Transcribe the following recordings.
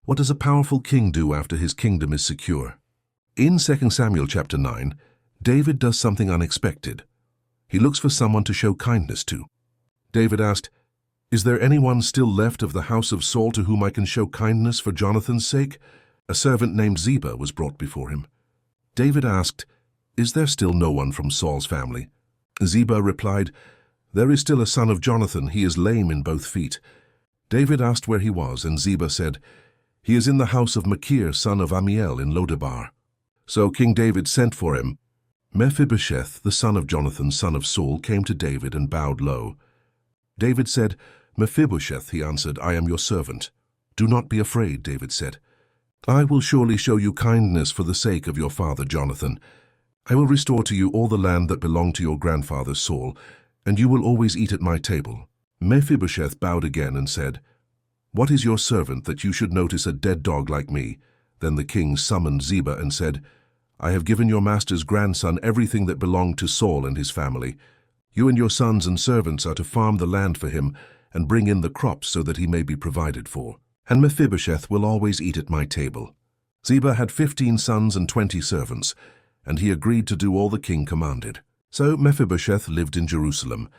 What does a powerful king do after his kingdom is secure? In 2 Samuel chapter 9, David does something unexpected. He looks for someone to show kindness to. David asked, "Is there anyone still left of the house of Saul to whom I can show kindness for Jonathan's sake?" A servant named Ziba was brought before him. David asked, "Is there still no one from Saul's family?" Ziba replied, "There is still a son of Jonathan. He is lame in both feet." David asked where he was, and Ziba said, "He is in the house of Machir, son of Ammiel, in Lodebar." So King David sent for him. Mephibosheth, the son of Jonathan, son of Saul, came to David and bowed low. David said, "Mephibosheth," he answered, "I am your servant." "Do not be afraid," David said. "I will surely show you kindness for the sake of your father Jonathan. I will restore to you all the land that belonged to your grandfather Saul, and you will always eat at my table." Mephibosheth bowed again and said, "What is your servant that you should notice a dead dog like me?" Then the king summoned Ziba and said, "I have given your master's grandson everything that belonged to Saul and his family. You and your sons and servants are to farm the land for him and bring in the crops so that he may be provided for. And Mephibosheth will always eat at my table." Ziba had 15 sons and 20 servants, and he agreed to do all the king commanded. So Mephibosheth lived in Jerusalem,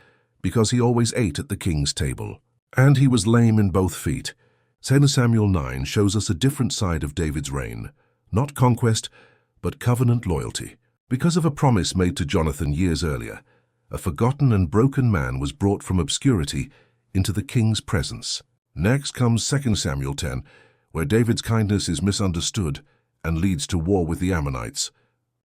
because he always ate at the king's table. And he was lame in both feet. 2 Samuel 9 shows us a different side of David's reign, not conquest, but covenant loyalty. Because of a promise made to Jonathan years earlier, a forgotten and broken man was brought from obscurity into the king's presence. Next comes 2 Samuel 10, where David's kindness is misunderstood and leads to war with the Ammonites.